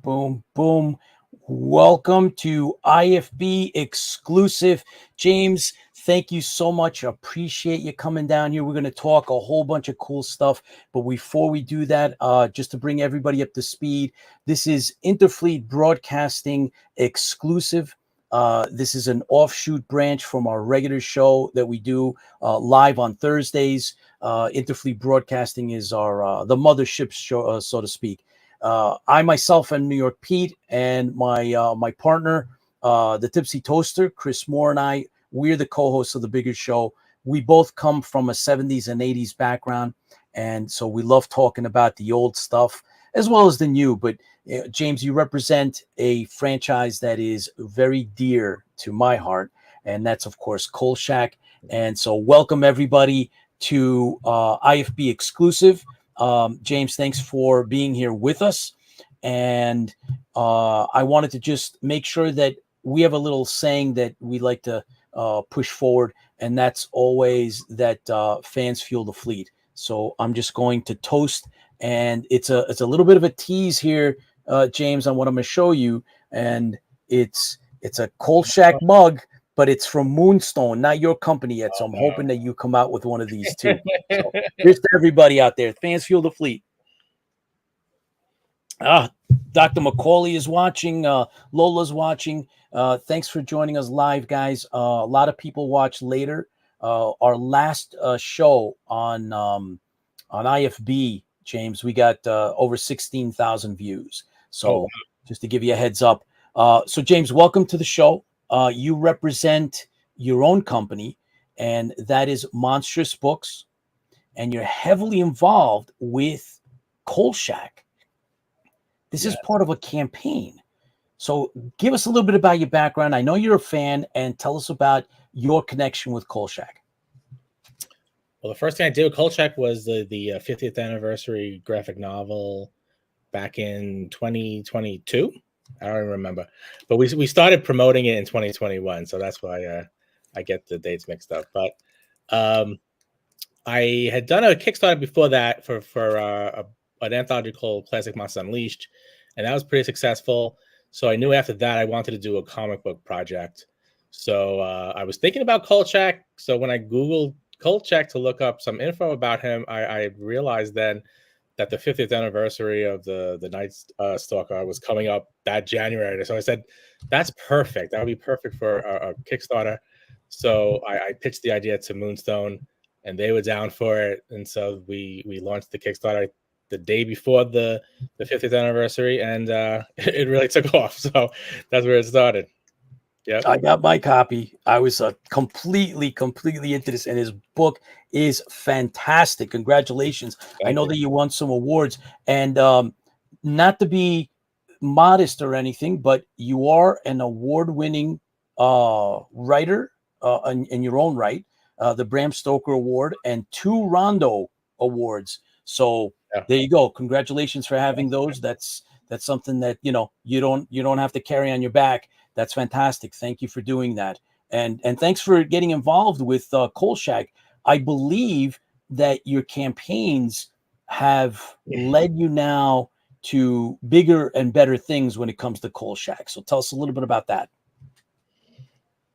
Boom, boom. Welcome to IFB exclusive. James, thank you so much. Appreciate you coming down here. We're going to talk a whole bunch of cool stuff. But before we do that, just to bring everybody up to speed, this is Interfleet Broadcasting exclusive. This is an offshoot branch from our regular show that we do live on Thursdays. Interfleet Broadcasting is our the mothership show, so to speak. I myself am New York Pete, and my partner, the Tipsy Toaster, Chris Moore, and I, we're the co-hosts of the bigger show. We both come from a 70s and 80s background, and so we love talking about the old stuff as well as the new. But James, you represent a franchise that is very dear to my heart, and that's of course Kolchak. And so welcome everybody to IFB exclusive. James, thanks for being here with us. And I wanted to just make sure that we have a little saying that we like to push forward, and that's always that fans fuel the fleet. So I'm just going to toast, and it's a little bit of a tease here, James, on what I'm going to show you. And it's a Kolchak mug, but it's from Moonstone, not your company yet. So I'm hoping that you come out with one of these too. So here's to everybody out there. Fans fuel the fleet. Dr. Macaulay is watching. Lola's watching. Thanks for joining us live, guys. A lot of people watch later. Our last show on IFB, James, we got over 16,000 views. So just to give you a heads up. So James, welcome to the show. You represent your own company, and that is Monstrous Books, and you're heavily involved with Kolchak. This is part of a campaign. So give us a little bit about your background. I know you're a fan, and tell us about your connection with Kolchak. Well, the first thing I did with Kolchak was the 50th anniversary graphic novel back in 2022. I don't remember, but we started promoting it in 2021, so that's why I get the dates mixed up. But I had done a Kickstarter before that for an anthology called Classic Monsters Unleashed, and that was pretty successful. So I knew after that I wanted to do a comic book project. So I was thinking about Kolchak. So when I Googled Kolchak to look up some info about him, I realized then that the 50th anniversary of the Night Stalker was coming up that January. So I said, that's perfect. That would be perfect for a Kickstarter. So I pitched the idea to Moonstone, and they were down for it. And so we launched the Kickstarter the day before the 50th anniversary, and it really took off. So that's where it started. Yeah, I got my copy. I was completely into this, and his book is fantastic. Congratulations. I know that you won some awards, and not to be modest or anything, but you are an award-winning writer in your own right, the Bram Stoker Award and 2 Rondo Awards. So there you go. Congratulations for having those. That's something that you don't have to carry on your back. That's fantastic. Thank you for doing that. And thanks for getting involved with Kolchak. I believe that your campaigns have led you now to bigger and better things when it comes to Kolchak. So tell us a little bit about that.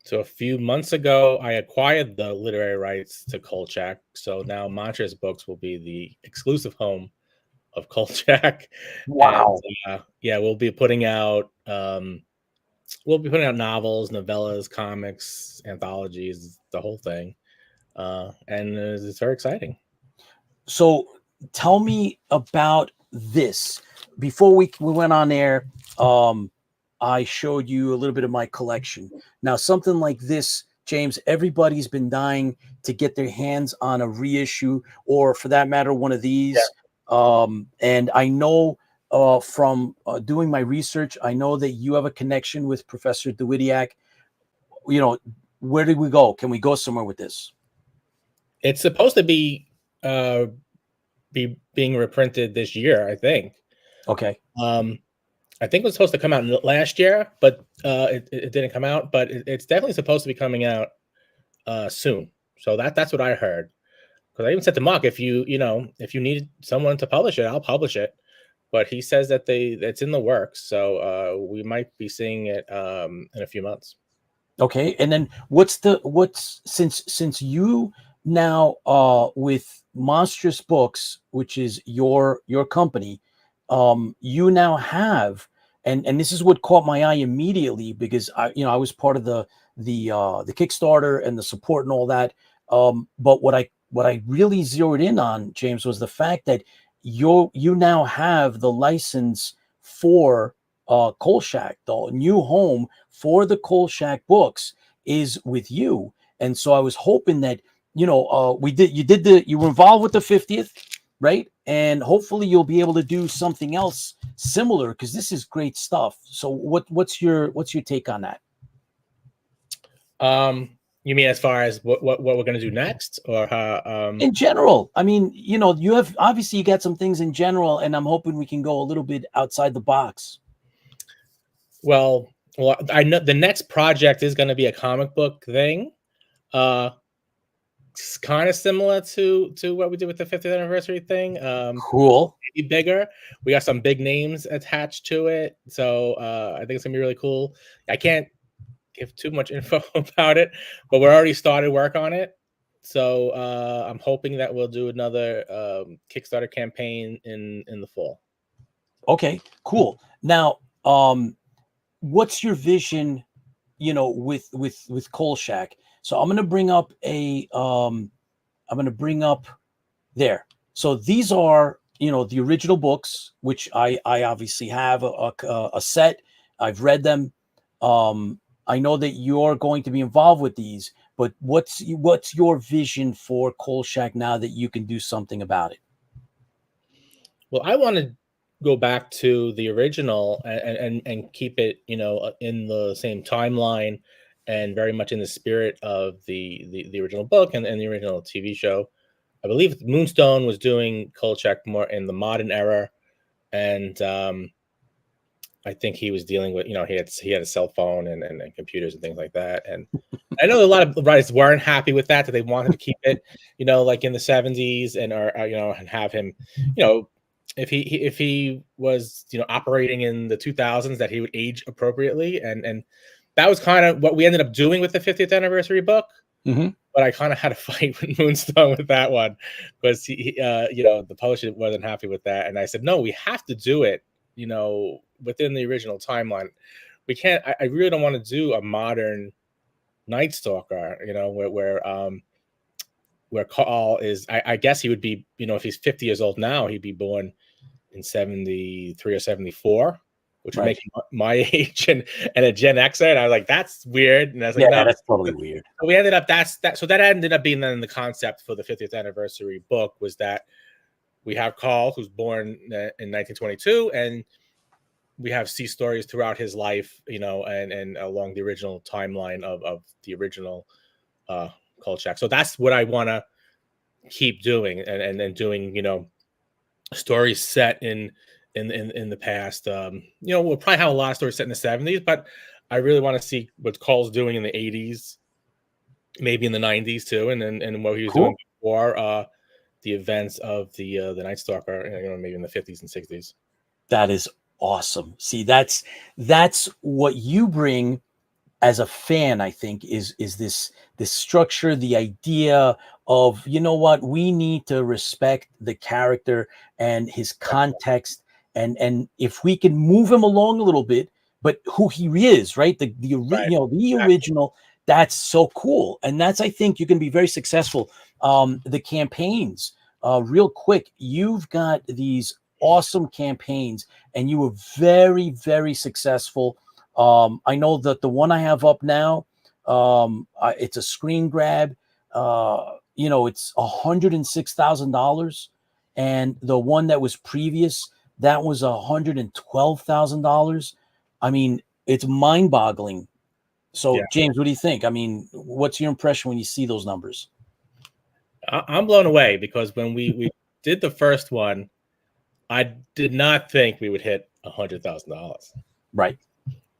So a few months ago, I acquired the literary rights to Kolchak. So now Monstrous Books will be the exclusive home of Kolchak. Wow. And, we'll be putting out novels, novellas, comics, anthologies, the whole thing. And it's very exciting. So tell me about this. Before we went on air, I showed you a little bit of my collection. Now, something like this, James, everybody's been dying to get their hands on a reissue, or for that matter, one of these. And I know from doing my research, I know that you have a connection with Professor Dawidiak. Where did we go? Can we go somewhere with this? It's supposed to be being reprinted this year, I think. Okay. I think it was supposed to come out last year, but it didn't come out. But it's definitely supposed to be coming out soon. So that's what I heard. Because I even said to Mark, if you need someone to publish it, I'll publish it. but he says that it's in the works. So we might be seeing it in a few months. Okay, and then since you now with Monstrous Books, which is your company, you now have, and this is what caught my eye immediately, because I was part of the Kickstarter and the support and all that. But what I really zeroed in on, James, was the fact that you now have the license for Kolchak. The new home for the Kolchak books is with you. And so I was hoping that, you were involved with the 50th, right? And hopefully you'll be able to do something else similar, because this is great stuff. So what's your take on that? You mean as far as what we're going to do next, or how? In general, I mean, you have, obviously you got some things in general, and I'm hoping we can go a little bit outside the box. Well, I know the next project is going to be a comic book thing. It's kind of similar to what we did with the 50th anniversary thing. Cool. Maybe bigger. We got some big names attached to it, so I think it's gonna be really cool. I can't give too much info about it, but we're already started work on it. So I'm hoping that we'll do another Kickstarter campaign in the fall. Okay, cool. Now, what's your vision, with Kolchak? So I'm going to bring up there. So these are, the original books, which I obviously have a set. I've read them. I know that you're going to be involved with these, but what's your vision for Kolchak now that you can do something about it? Well, I want to go back to the original and keep it, in the same timeline and very much in the spirit of the original book and the original TV show. I believe Moonstone was doing Kolchak more in the modern era, and I think he was dealing with, he had a cell phone and computers and things like that. And I know a lot of writers weren't happy with that they wanted to keep it, like in the 70s and have him, if he was, operating in the 2000s, that he would age appropriately. And that was kind of what we ended up doing with the 50th anniversary book. Mm-hmm. But I kind of had a fight with Moonstone with that one, because the publisher wasn't happy with that. And I said, no, we have to do it, within the original timeline. We can't, I really don't want to do a modern Night Stalker, where Carl is, I guess he would be, if he's 50 years old now, he'd be born in 73 or 74, which would make him my age and a Gen Xer. And I was like, that's weird. And I was like, no, that's totally weird. So we ended up, so that ended up being then the concept for the 50th anniversary book, was that we have Carl, who's born in 1922, and we have C stories throughout his life, and along the original timeline of the original Kolchak. So that's what I want to keep doing, and then doing, stories set in the past. We'll probably have a lot of stories set in the 70s, but I really want to see what Carl's doing in the 80s, maybe in the 90s too, and what he was doing before the events of the Night Stalker, maybe in the 50s and 60s. That is awesome. See, that's what you bring as a fan, I think, is this structure, the idea of, what, we need to respect the character and his context, and if we can move him along a little bit, but who he is, right? The original, that's so cool. And that's, I think, you can be very successful. The campaigns, real quick, you've got these awesome campaigns, and you were very, very successful. I know that the one I have up now, it's a screen grab. It's $106,000, and the one that was previous, that was $112,000. I mean, it's mind-boggling. So, James, what do you think? I mean, what's your impression when you see those numbers? I'm blown away, because when we did the first one, I did not think we would hit $100,000. Right.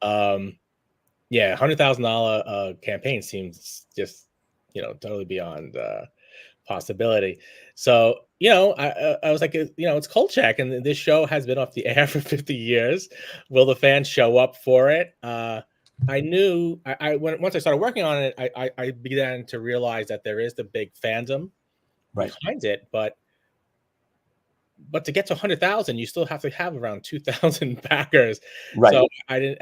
$100,000 campaign seems just, totally beyond possibility. So I was like, it's Kolchak, and this show has been off the air for 50 years. Will the fans show up for it? I knew once I started working on it, I began to realize that there is the big fandom behind it, but to get to 100,000, you still have to have around 2,000 backers. Right. So I didn't,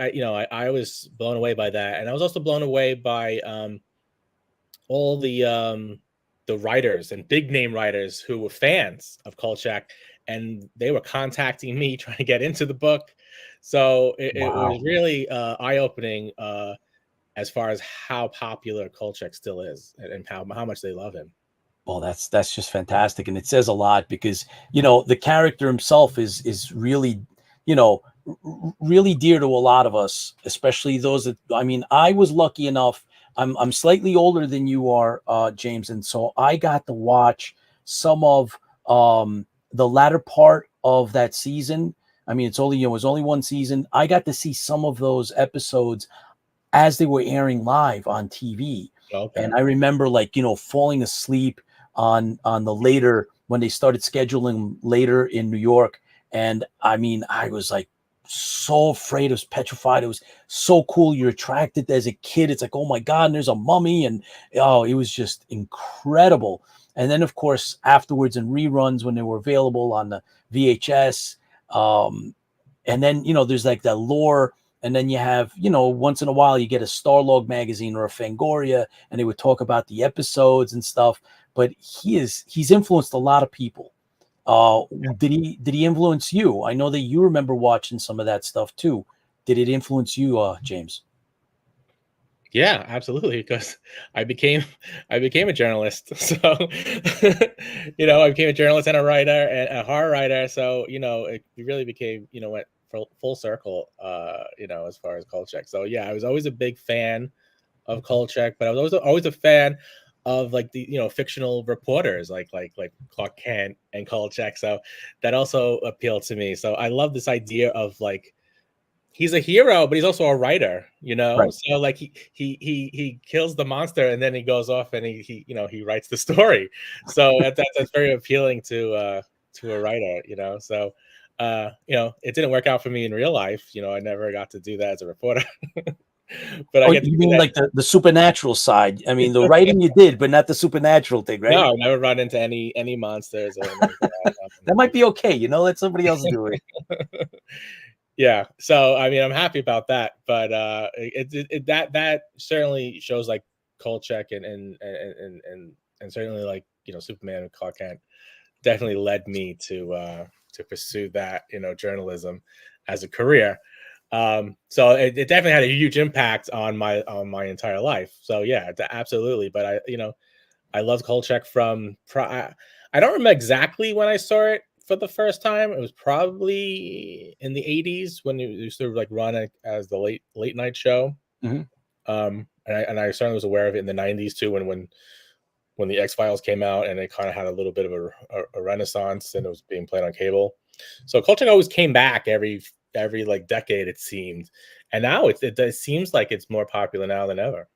I was blown away by that, and I was also blown away by all the writers and big name writers who were fans of Kolchak, and they were contacting me trying to get into the book. So it was really eye opening as far as how popular Kolchak still is, and how much they love him. Well, that's just fantastic, and it says a lot because the character himself is really really dear to a lot of us, especially those that I was lucky enough. I'm slightly older than you are, James, and so I got to watch some of the latter part of that season. I mean, it was only one season. I got to see some of those episodes as they were airing live on TV. Okay. And I remember falling asleep on the later when they started scheduling later in New York. And I mean, I was like so afraid, I was petrified. It was so cool. You're attracted as a kid. It's like, oh my God, and there's a mummy. And it was just incredible. And then of course, afterwards in reruns when they were available on the VHS. And then, there's like that lore. And then you have, once in a while you get a Starlog magazine or a Fangoria, and they would talk about the episodes and stuff. But he's influenced a lot of people. Did he influence you? I know that you remember watching some of that stuff too. Did it influence you, James? Yeah, absolutely. Because I became a journalist. So, I became a journalist and a writer and a horror writer. So, it really became, went full circle, as far as Kolchak. So yeah, I was always a big fan of Kolchak, but I was always a fan of like the fictional reporters like Clark Kent and Kolchak. So that also appealed to me. So I love this idea of like he's a hero, but he's also a writer, Right. So like he kills the monster and then he goes off and he writes the story. So that's very appealing to a writer, So it didn't work out for me in real life. I never got to do that as a reporter. But I get to you do mean that. like the supernatural side? I mean, the writing you did, but not the supernatural thing, right? No, I never run into any monsters or anything like that. That might be okay. Let somebody else do it. Yeah. So I mean, I'm happy about that, but that certainly shows like Kolchak and certainly like Superman and Clark Kent definitely led me to pursue that journalism as a career. So it definitely had a huge impact on my entire life. So yeah, absolutely. But I loved Kolchak from. I don't remember exactly when I saw it for the first time. It was probably in the 80s when it used to like run as the late night show. Mm-hmm. And I certainly was aware of it in the 90s too, when the X-Files came out and it kind of had a little bit of a renaissance and it was being played on cable. So Kolchak always came back every like decade, it seemed. And now it seems like it's more popular now than ever.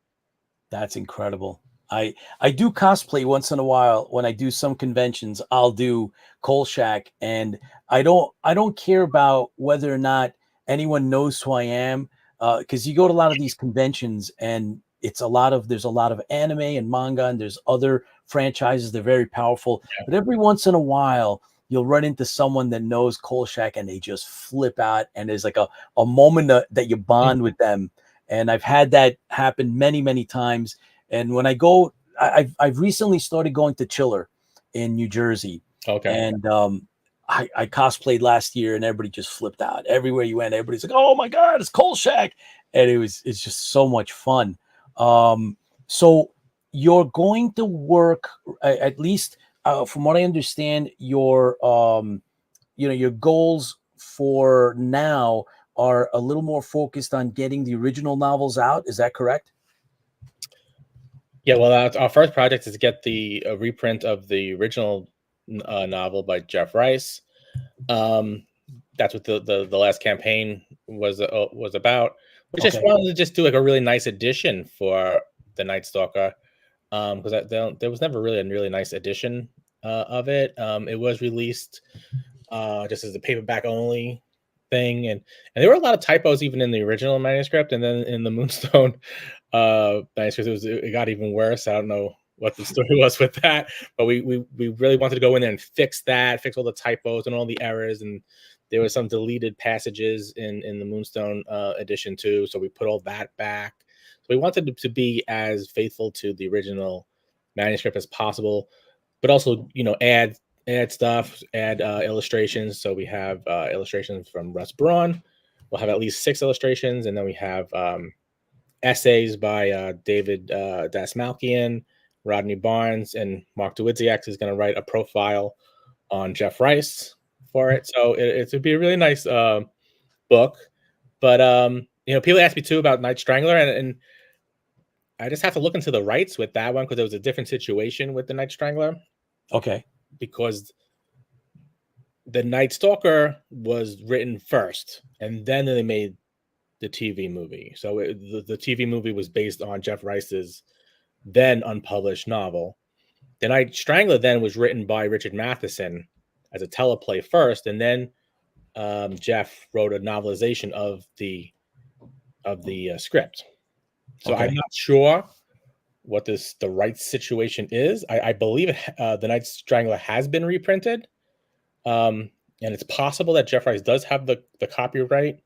That's incredible. I do cosplay once in a while. When I do some conventions, I'll do Kolchak, and I don't care about whether or not anyone knows who I am, because you go to a lot of these conventions and there's a lot of anime and manga, and there's other franchises. They're very powerful, but every once in a while you'll run into someone that knows Kolchak and they just flip out, and there's like a moment that you bond with them. And I've had that happen many, many times. And when I go, I've recently started going to Chiller in New Jersey. Okay. And I cosplayed last year, and everybody just flipped out. Everywhere you went, everybody's like, "Oh my God, it's Kolchak!" And it's just so much fun. So you're going to work, at least from what I understand, your your goals for now are a little more focused on getting the original novels out. Is that correct? Yeah, well, our first project is to get the reprint of the original novel by Jeff Rice. That's what the last campaign was about. We just wanted to just do like a really nice edition for the Night Stalker, because there was never really a really nice edition of it. It was released just as a paperback only thing, and there were a lot of typos even in the original manuscript, and then in the Moonstone manuscript, it got even worse. I don't know what the story was with that, but we really wanted to go in there and fix all the typos and all the errors, and there were some deleted passages in the Moonstone edition too, so we put all that back. So we wanted to be as faithful to the original manuscript as possible, but also, you know, add stuff, add illustrations. So we have illustrations from Russ Braun. We'll have at least 6 illustrations, and then we have essays by David Dasmalkian, Rodney Barnes, and Mark Dawidziak is going to write a profile on Jeff Rice for it. So it would be a really nice book. But you know, people ask me too about Night Strangler, and I just have to look into the rights with that one, because there was a different situation with the Night Strangler. Okay. Because the Night Stalker was written first, and then they made the TV movie. So the TV movie was based on Jeff Rice's then unpublished novel. The Night Strangler then was written by Richard Matheson as a teleplay first, and then Jeff wrote a novelization of the script. So Okay. I'm not sure what the rights situation is. I believe the Night Strangler has been reprinted, and it's possible that Jeff Rice does have the copyright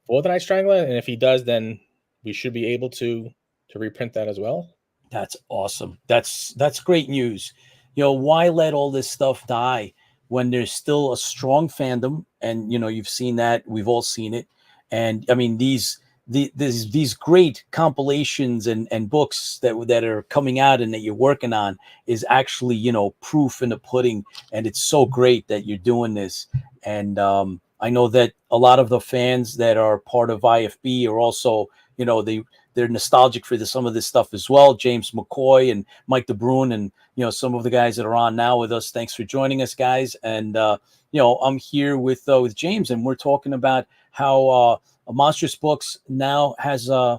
for the Night Strangler, and if he does, then we should be able to reprint that as well. That's awesome. That's great news. You know, why let all this stuff die when there's still a strong fandom? And you know, you've seen that, we've all seen it. And I mean, these great compilations and books that are coming out and that you're working on is actually, you know, proof in the pudding. And it's so great that you're doing this. And I know that a lot of the fans that are part of IFB are also, you know, they're nostalgic for some of this stuff as well. James McCoy and Mike DeBruyne, and you know, some of the guys that are on now with us. Thanks for joining us, guys. And you know, I'm here with James, and we're talking about how Monstrous Books now has the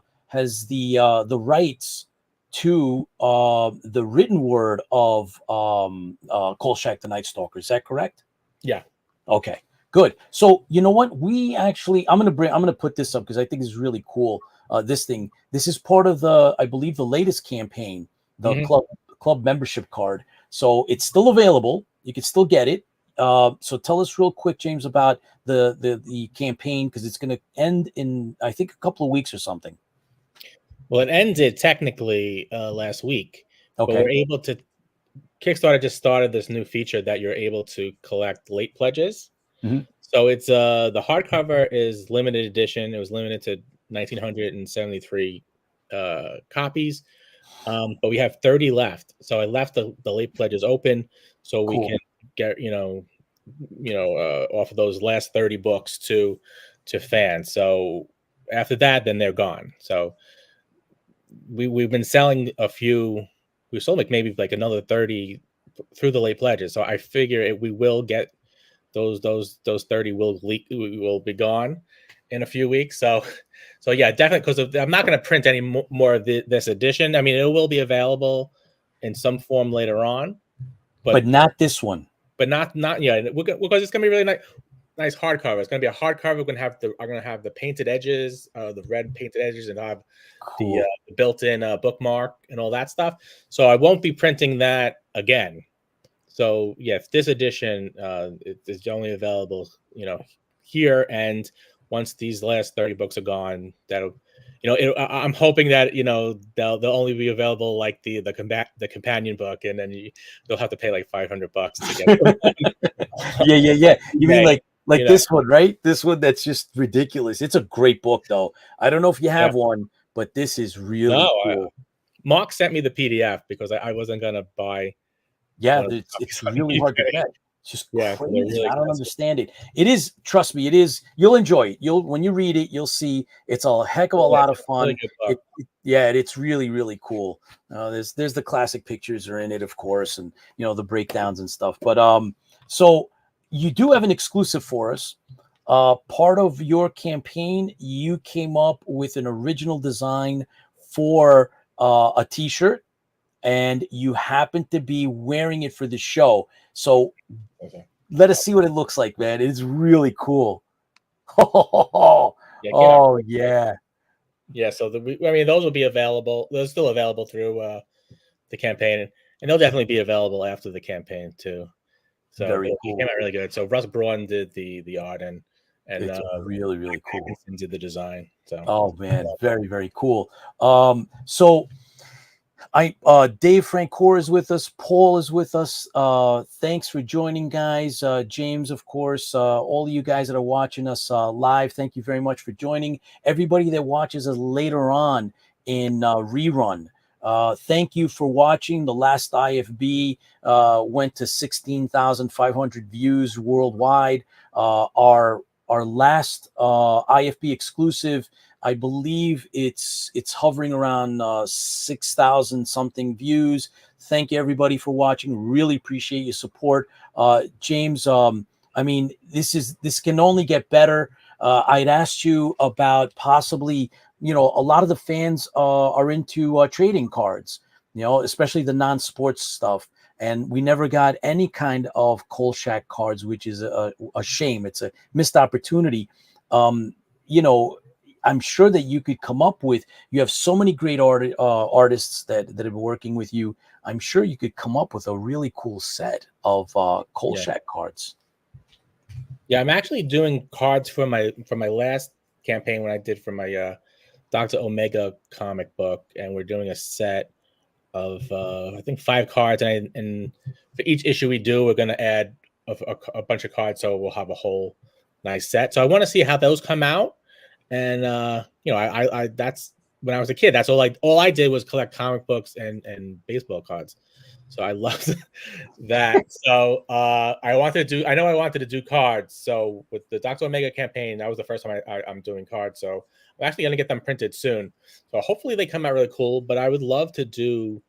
rights to the written word of Kolchak the Night Stalker. Is that correct? Yeah. Okay. Good. So you know what? I'm gonna put this up because I think it's really cool. This is part of I believe the latest campaign, the club membership card. So it's still available. You can still get it. So tell us real quick, James, about the campaign, because it's going to end in, I think, a couple of weeks or something. Well, it ended technically last week. Okay. But we're able to. Kickstarter just started this new feature that you're able to collect late pledges. Mm-hmm. So it's the hardcover is limited edition. It was limited to 1,973 copies, but we have 30 left. So I left the late pledges open so we can get off of those last 30 books to fans. So after that, then they're gone. So we've been selling a few. We sold maybe another 30 through the late pledges. So I figure we will get those 30 will be gone in a few weeks. So yeah, definitely, because I'm not going to print any more of this edition. I mean, it will be available in some form later on, but not this one. But not because it's going to be really nice hardcover. It's going to be a hardcover. I'm going to have the painted edges, the red painted edges, and have the built-in bookmark and all that stuff. So I won't be printing that again. So yeah, this edition is only available, here. And once these last 30 books are gone, that'll, I'm hoping that they'll only be available like the companion book, and then they'll have to pay like $500 to get them. Yeah. You mean like this one, right? This one that's just ridiculous. It's a great book, though. I don't know if you have one, but this is really cool. Mark sent me the PDF because I wasn't gonna buy. Yeah, it's really hard to get. It's just crazy. Really I don't understand it. It is, trust me, it is. You'll enjoy it. When you read it, you'll see it's a heck of a lot of fun. Really it's really, really cool. There's the classic pictures are in it, of course, and the breakdowns and stuff. But so you do have an exclusive for us. Part of your campaign, you came up with an original design for a T-shirt. and you happen to be wearing it for the show. So Okay. let us see what it looks like, man. It's really cool. Oh, Yeah, get out. oh yeah. Yeah, so I mean, those will be available. They're still available through the campaign, and they'll definitely be available after the campaign too. So, but Very it cool. came out really good. So Russ Braun did the art, and It's really, really cool. did the design. So, Oh man, very, very cool. So Dave Francor is with us, Paul is with us. Thanks for joining, guys. James, of course, all of you guys that are watching us live, thank you very much for joining. Everybody that watches us later on in rerun, thank you for watching. The last IFB went to 16,500 views worldwide. Our last IFB exclusive, I believe it's hovering around 6,000 something views. Thank you everybody for watching. Really appreciate your support. James, I mean, this can only get better. I'd asked you about possibly, a lot of the fans are into trading cards, especially the non-sports stuff. And we never got any kind of Kolchak cards, which is a shame. It's a missed opportunity. I'm sure that you could come up with. You have so many great artists that have been working with you. I'm sure you could come up with a really cool set of Kolchak cards. Yeah, I'm actually doing cards for my last campaign when I did for my Dr. Omega comic book, and we're doing a set of I think 5 cards, and for each issue we do, we're going to add a bunch of cards, so we'll have a whole nice set. So I want to see how those come out, and I that's when I was a kid. That's all I did was collect comic books and baseball cards. So I loved that. So I wanted to do cards. So with the Dr. Omega campaign, that was the first time I'm doing cards. So I'm actually going to get them printed soon. So hopefully they come out really cool. But I would love to do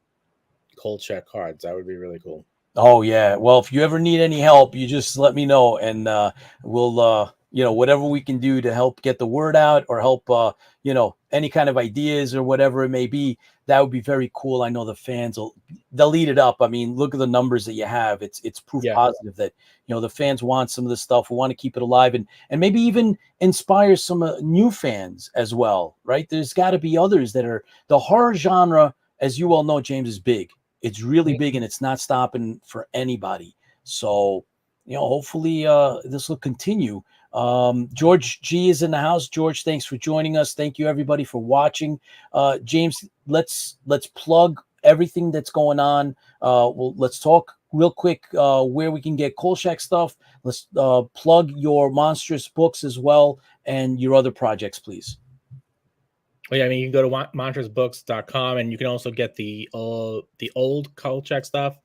Kolchak cards. That would be really cool. Oh yeah. Well, if you ever need any help, you just let me know, and we'll whatever we can do to help get the word out or help any kind of ideas or whatever it may be. That would be very cool. I know the fans they'll eat it up. I mean, look at the numbers that you have. It's proof positive that the fans want some of this stuff. We want to keep it alive and maybe even inspire some new fans as well, right? There's got to be others that are the horror genre, as you all know, James, is big. It's really big, and it's not stopping for anybody. So, hopefully this will continue. George G is in the house. George, thanks for joining us. Thank you everybody for watching. James, let's plug everything that's going on. Let's talk real quick where we can get Kolchak stuff. Let's plug your monstrous books as well and your other projects, please. Well, yeah, I mean, you can go to monstrasbooks.com, and you can also get the old Kolchak stuff,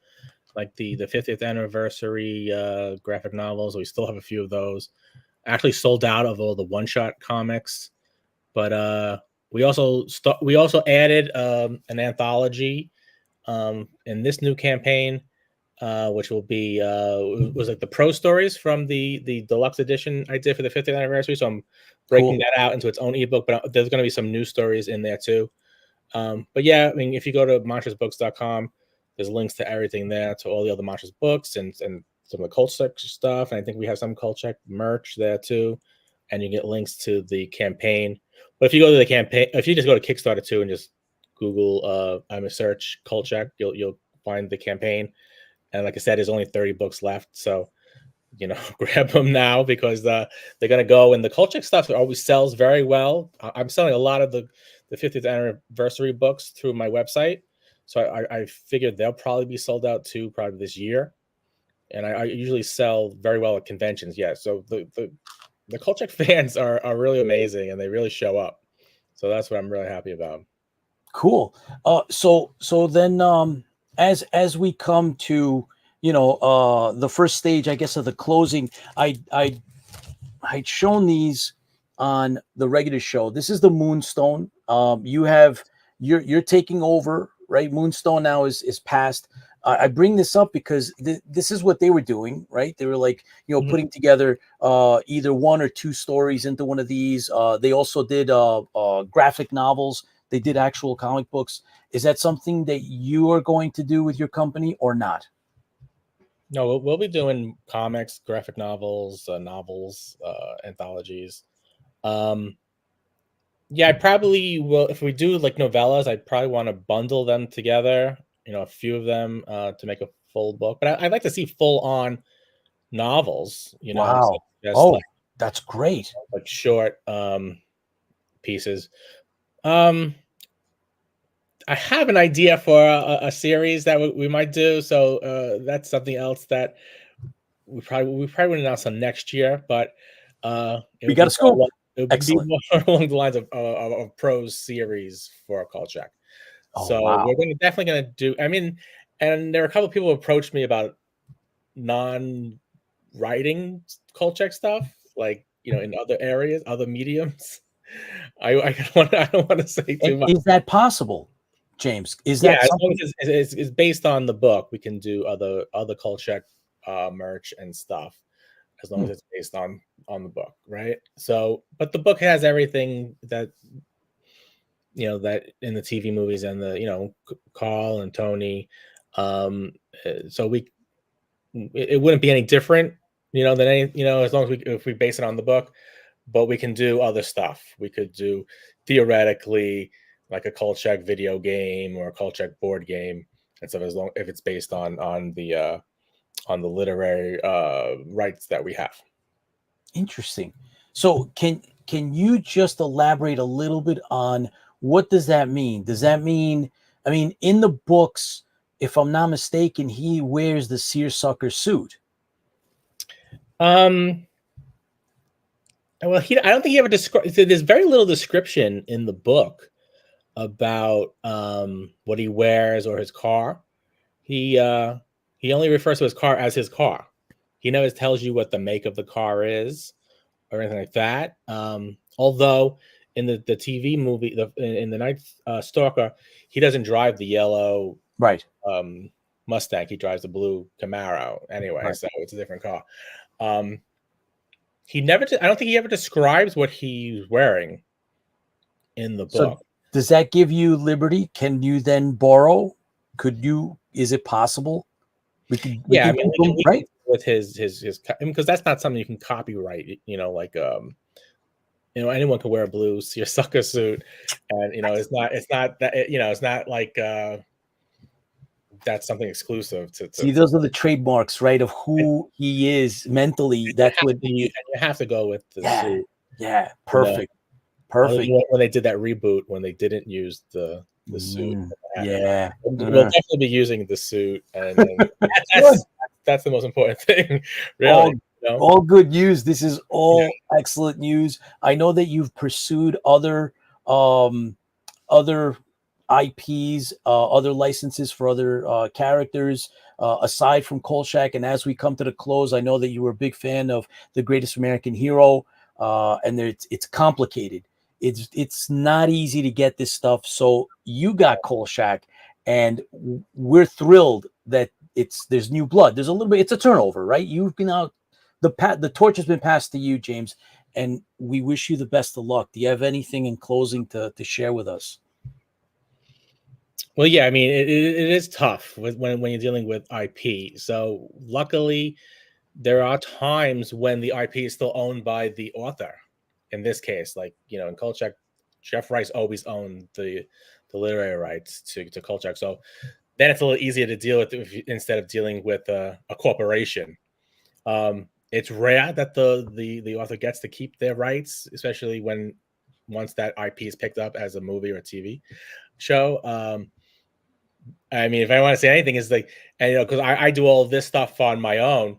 like the 50th anniversary graphic novels. We still have a few of those. Actually sold out of all the one-shot comics, but we also added an anthology in this new campaign, which will be was like the pro stories from the deluxe edition I did for the 50th anniversary. So I'm breaking that out into its own ebook, but there's going to be some new stories in there too. But yeah, I mean, if you go to monstrasbooks.com, there's links to everything there, to all the other Monstras books and some of the Kolchak stuff. And I think we have some Kolchak merch there too. And you get links to the campaign. But if you go to the campaign, if you just go to Kickstarter too and just Google I'm a search Kolchak, you'll find the campaign. And like I said, there's only 30 books left. So, grab them now because they're going to go. And the Kolchak stuff always sells very well. I'm selling a lot of the 50th anniversary books through my website. So I figured they'll probably be sold out too, probably this year. And I usually sell very well at conventions. Yeah. So the Kolchak fans are really amazing, and they really show up. So that's what I'm really happy about. Cool. So then as we come to the first stage, I guess, of the closing, I'd shown these on the regular show. This is the Moonstone. You're taking over, right? Moonstone now is past. I bring this up because this is what they were doing, right? They were like, putting together either 1 or 2 stories into one of these. They also did graphic novels They did actual comic books. Is that something that you are going to do with your company or not? No, we'll be doing comics, graphic novels, anthologies. Yeah, I probably will. If we do like novellas, I'd probably want to bundle them together, a few of them to make a full book. But I'd like to see full on novels, so Wow. just Oh, that's great. like short pieces. Um, I have an idea for a series that we might do. So that's something else that we probably wouldn't announce on next year, but it We would got a be scoop. it would be Excellent. more along the lines of prose series for Kolchak. Oh, So wow. we're definitely going to do. I mean, and there are a couple of people who approached me about non-writing Kolchak stuff, like in other areas, other mediums. I don't want to say And too much. is that possible, James? Is Yeah, that as long something? as it's based on the book, we can do other Kolchak merch and stuff, as long Hmm. as it's based on the book, right? So, but the book has everything that that in the TV movies and the Carl and Tony. So it wouldn't be any different, than any as long as if we base it on the book. But we can do other stuff. We could do theoretically like a Kolchak video game or a Kolchak board game and stuff, as long if it's based on the literary rights that we have. Interesting. So can you just elaborate a little bit on what does that mean? Does that mean, I mean, in the books, if I'm not mistaken, he wears the seersucker suit. Um, well, I don't think he ever described. There's very little description in the book about what he wears or his car. He only refers to his car as his car. He never tells you what the make of the car is or anything like that. Although in the TV movie, in the Night Stalker, he doesn't drive the yellow Right. Mustang. He drives the blue Camaro anyway, Right. so it's a different car. He never. I don't think he ever describes what he's wearing in the So book. does that give you liberty? Can you then borrow? Could you, is it possible? We could Yeah, I give mean, them, we right? with his because that's not something you can copyright. Like anyone can wear a blue seersucker suit, and it's not that it's not like that's something exclusive See, to those are the trademarks, right? Of who he is mentally. That's what you have to go with the yeah, suit. yeah, You know, perfect. other Perfect. than when they did that reboot when they didn't use the suit. Yeah. We'll definitely be using the suit, and Good. that's the most important thing, All, really. all good news. This is Yeah. all excellent news. I know that you've pursued um other IPs, other licenses for other characters aside from Kolchak. And as we come to the close, I know that you were a big fan of The Greatest American Hero, and it's complicated. It's not easy to get this stuff. So you got Kolchak, and we're thrilled that there's new blood. There's a little bit. It's a turnover, right? You've been out. The torch has been passed to you, James, and we wish you the best of luck. Do you have anything in closing to share with us? Well, yeah, I mean, it is tough when you're dealing with IP. So luckily, there are times when the IP is still owned by the author. In this case, like in Kolchak, Jeff Rice always owned the literary rights to Kolchak. So then it's a little easier to deal with instead of dealing with a corporation. It's rare that the author gets to keep their rights, especially once that IP is picked up as a movie or a TV show. I mean, if I want to say anything, is like, and because I do all this stuff on my own,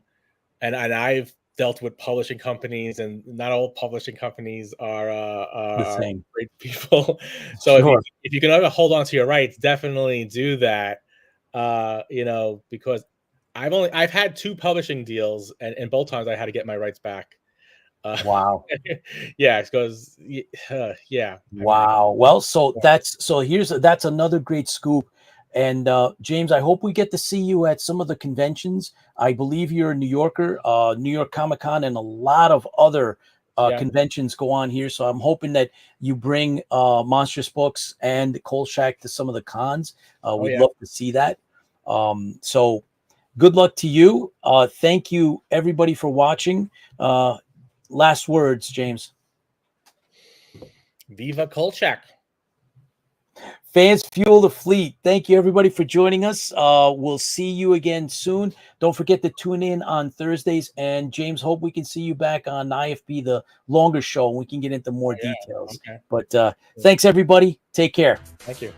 and I've dealt with publishing companies, and not all publishing companies The are same. great people. So Sure. if you can ever hold on to your rights, definitely do that. Because I've had two publishing deals, and both times I had to get my rights back. Wow. Yeah, because yeah, I mean, Wow. Well, so that's another great scoop. And James, I hope we get to see you at some of the conventions. I believe you're a New Yorker, New York Comic Con, and a lot of other conventions go on here. So I'm hoping that you bring Monstrous Books and Kolchak to some of the cons. We'd love to see that. So good luck to you. Thank you, everybody, for watching. Last words, James. Viva Kolchak. Fans fuel the fleet. Thank you, everybody, for joining us. We'll see you again soon. Don't forget to tune in on Thursdays. And James, hope we can see you back on IFB, the longer show, and we can get into more details. Okay. But thanks, everybody. Take care. Thank you.